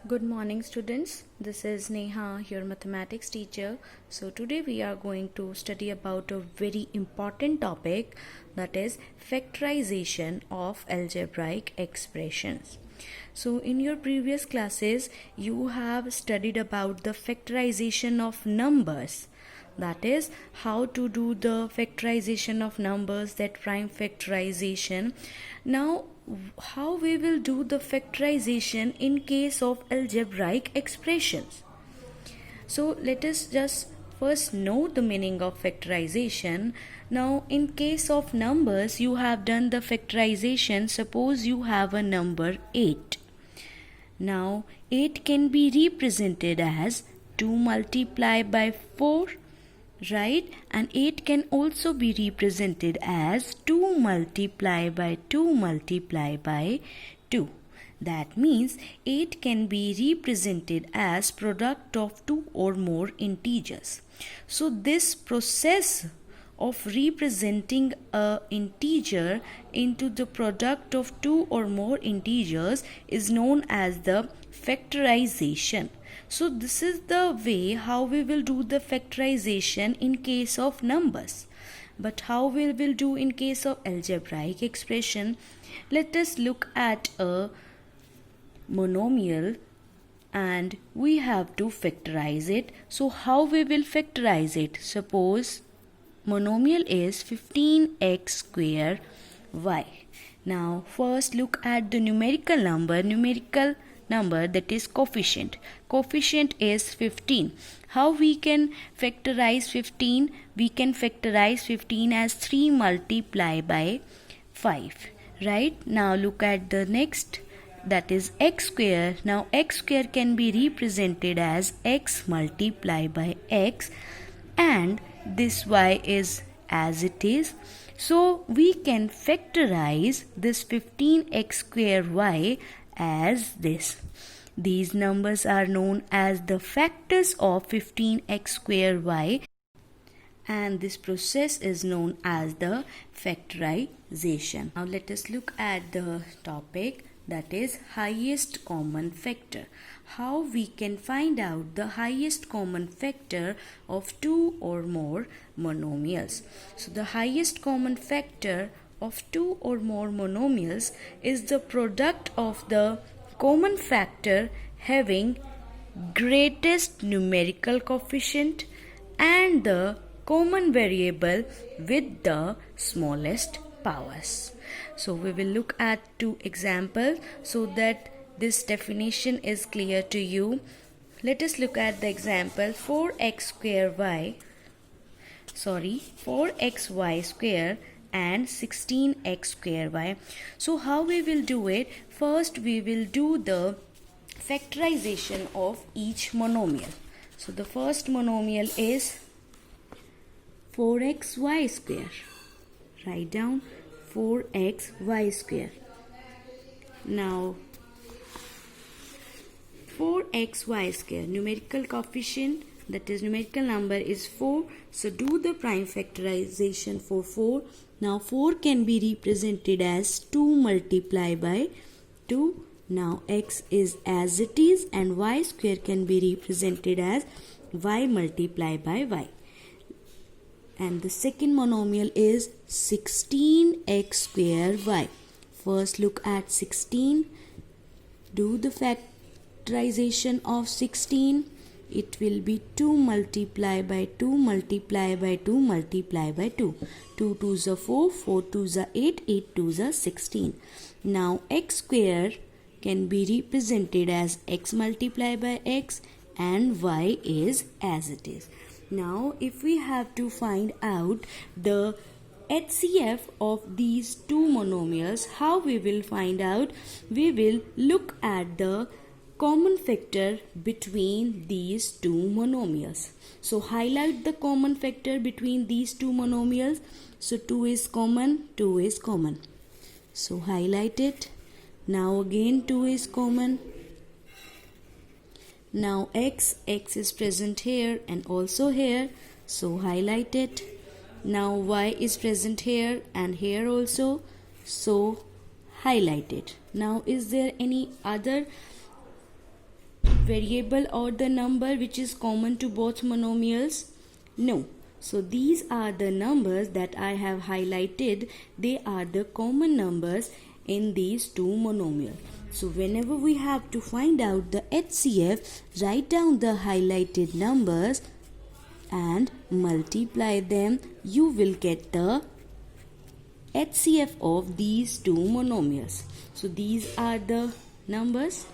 Good morning, students. This is Neha, your mathematics teacher. So today we are going to study about a very important topic, that is factorization of algebraic expressions. So in your previous classes you have studied about the factorization of numbers, that is how to do the factorization of numbers, that prime factorization. Now how we will do the factorization in case of algebraic expressions. So let us just first know the meaning of factorization. Now in case of numbers you have done the factorization. Suppose you have a number 8. Now 8 can be represented as 2 multiplied by 4, right? And 8 can also be represented as 2 multiplied by 2 multiplied by 2. That means 8 can be represented as product of 2 or more integers. So this process of representing a integer into the product of 2 or more integers is known as the factorization. So this is the way how we will do the factorization in case of numbers. But how we will do in case of algebraic expression? Let us look at a monomial and we have to factorize it. So how we will factorize it? Suppose monomial is 15x square y. Now first look at the numerical number that is coefficient. Coefficient is 15. How we can factorize 15? We can factorize 15 as 3 multiplied by 5. Right? Now look at the next, that is x square. Now x square can be represented as x multiplied by x, and this y is as it is. So we can factorize this 15x square y as this. These numbers are known as the factors of 15x square y, and this process is known as the factorization. Now let us look at the topic, that is highest common factor. How we can find out the highest common factor of 2 or more monomials. So the highest common factor of 2 or more monomials is the product of the common factor having greatest numerical coefficient and the common variable with the smallest powers. So we will look at two examples so that this definition is clear to you. Let us look at the example 4xy square and 16x square y. So how we will do it? First we will do the factorization of each monomial. So the first monomial is 4xy square. Write down 4xy square. Now 4xy square, numerical coefficient, that is numerical number is 4. So do the prime factorization for 4. Now 4 can be represented as 2 multiplied by 2. Now x is as it is, and y square can be represented as y multiplied by y. And the second monomial is 16x square y. First look at 16. Do the factorization of 16. It will be 2 multiplied by 2 multiplied by 2 multiplied by 2. 2 2s are 4, 4 2s are 8, 8 2s are 16. Now x square can be represented as x multiplied by x, and y is as it is. Now if we have to find out the HCF of these two monomials, how we will find out? We will look at the common factor between these two monomials. So highlight the common factor between these two monomials. So 2 is common, 2 is common. So highlight it. Now again 2 is common. Now x is present here and also here, so highlight it. Now y is present here and here also, so highlight it. Now is there any other variable or the number which is common to both monomials? No. So these are the numbers that I have highlighted. They are the common numbers in these two monomials. So whenever we have to find out the HCF, write down the highlighted numbers and multiply them. You will get the HCF of these two monomials. So these are the numbers.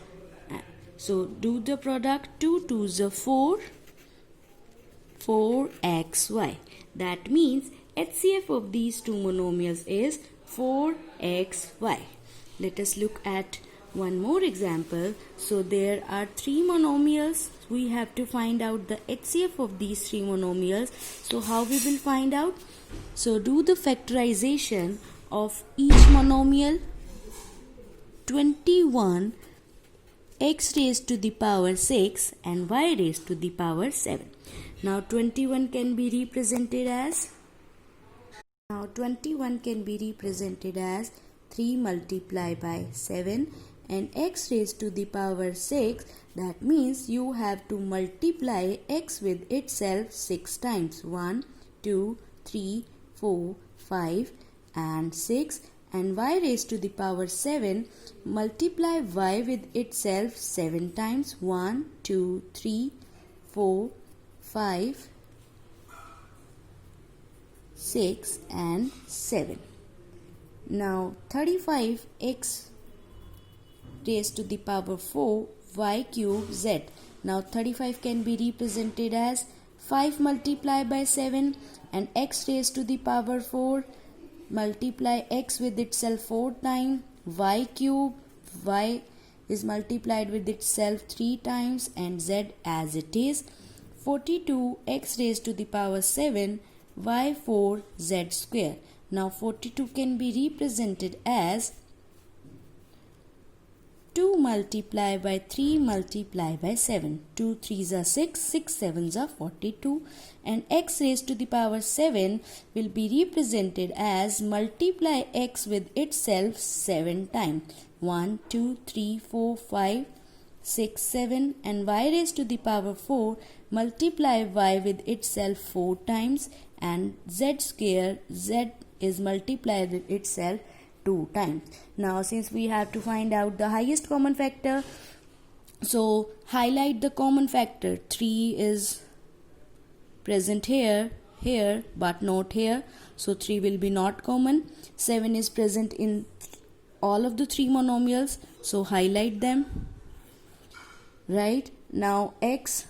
So do the product. 2 2s are 4, 4xy. That means HCF of these two monomials is 4xy. Let us look at one more example. So there are three monomials. We have to find out the HCF of these three monomials. So how we will find out? So do the factorization of each monomial. 21 x raised to the power 6 and y raised to the power 7. Now 21 can be represented as 3 multiplied by 7 and x raised to the power 6. That means you have to multiply x with itself 6 times. 1, 2, 3, 4, 5 and 6. And y raised to the power 7, multiply y with itself 7 times. 1, 2, 3, 4, 5, 6 and 7. Now 35x raised to the power 4 y cube z. Now 35 can be represented as 5 multiplied by 7 and x raised to the power 4, multiply x with itself 4 times, y cube, y is multiplied with itself 3 times and z as it is. 42 x raised to the power 7 y 4 z square. Now 42 can be represented as 2 multiplied by 3 multiplied by 7. 2 3s are 6, 6 7s are 42 and x raised to the power 7 will be represented as multiply x with itself 7 times. 1, 2, 3, 4, 5, 6, 7 and y raised to the power 4 multiply y with itself 4 times and z square, z is multiplied with itself 2 times. Now since we have to find out the highest common factor, so highlight the common factor. 3 is present here, but not here, so 3 will be not common. 7 is present in all of the three monomials, so highlight them. Right, now x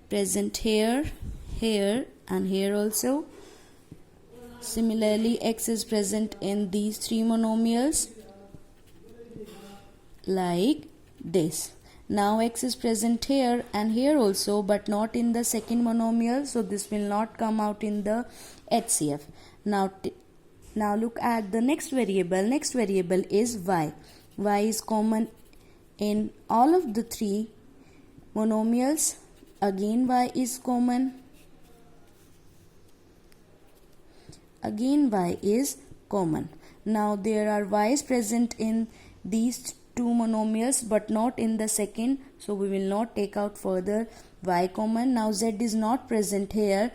present here, and here also. Similarly, x is present in these three monomials like this. Now x is present here and here also, but not in the second monomial, so this will not come out in the HCF. Now look at the next variable. Next variable is y. Y is common in all of the three monomials. Again y is common. Again y is common. Now there are y's present in these two monomials but not in the second, so we will not take out further y common. Now z is not present here,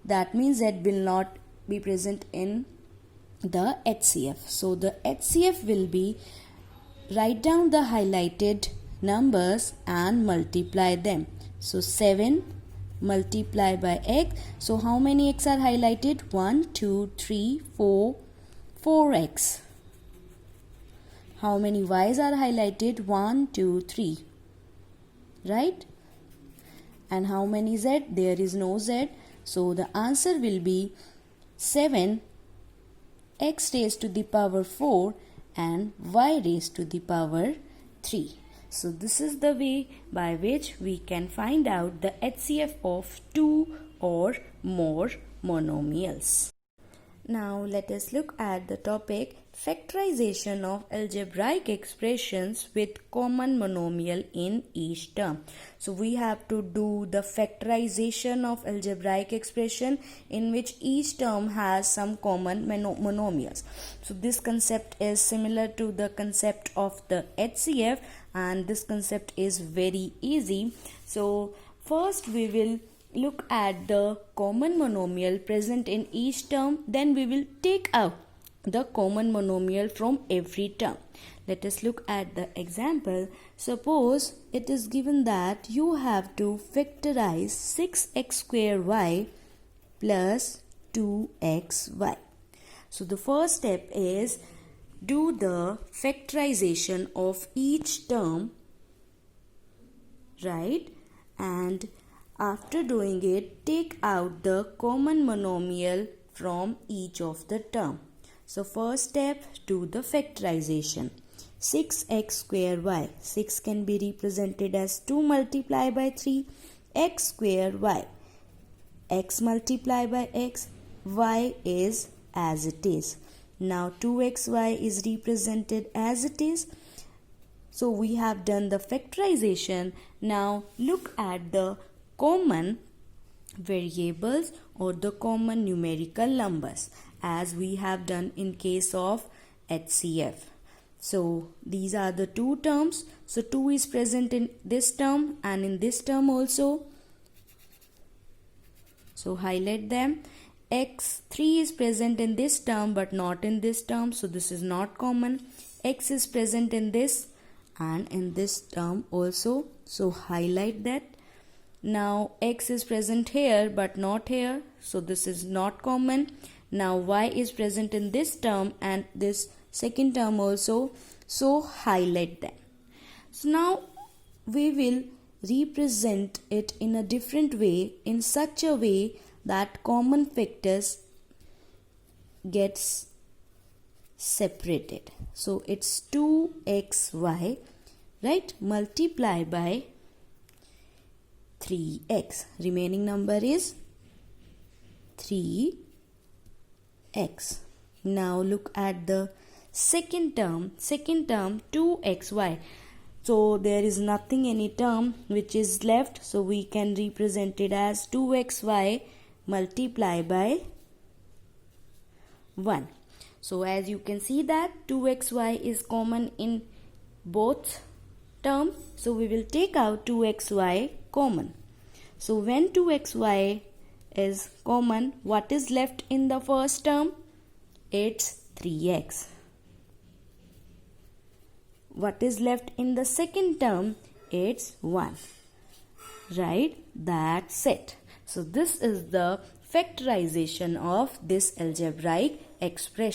that means z will not be present in the HCF. So the HCF will be, write down the highlighted numbers and multiply them. So 7 multiplied by x. So how many x are highlighted? 1, 2, 3, 4, 4x. How many y's are highlighted? 1, 2, 3. Right? And how many z? There is no z. So the answer will be 7 x raised to the power 4 and y raised to the power 3. So this is the way by which we can find out the HCF of two or more monomials. Now let us look at the topic factorization of algebraic expressions with common monomial in each term. So we have to do the factorization of algebraic expression in which each term has some common monomials. So this concept is similar to the concept of the HCF, and this concept is very easy. So first we will look at the common monomial present in each term, then we will take out the common monomial from every term. Let us look at the example. Suppose it is given that you have to factorize 6x square y plus 2xy. So the first step is do the factorization of each term, right? And after doing it, take out the common monomial from each of the term. So first step, do the factorization. 6x square y. 6 can be represented as 2 multiplied by 3. X square y. X multiplied by x. Y is as it is. Now 2xy is represented as it is. So we have done the factorization. Now look at the common variables or the common numerical numbers as we have done in case of HCF. So these are the two terms. So 2 is present in this term and in this term also. So highlight them. X3 is present in this term but not in this term. So this is not common. X is present in this and in this term also. So highlight that. Now x is present here but not here, so this is not common. Now y is present in this term and this second term also, so highlight them. So now we will represent it in a different way, in such a way that common factors gets separated. So it's 2xy, right, multiply by 3x. Remaining number is 3x. Now look at the second term. Second term 2xy. So there is nothing, any term which is left. So we can represent it as 2xy multiply by 1. So as you can see that 2xy is common in both terms. So we will take out 2xy common. So when 2xy is common, what is left in the first term? It's 3x. What is left in the second term? It's 1. Right? That's it. So this is the factorization of this algebraic expression.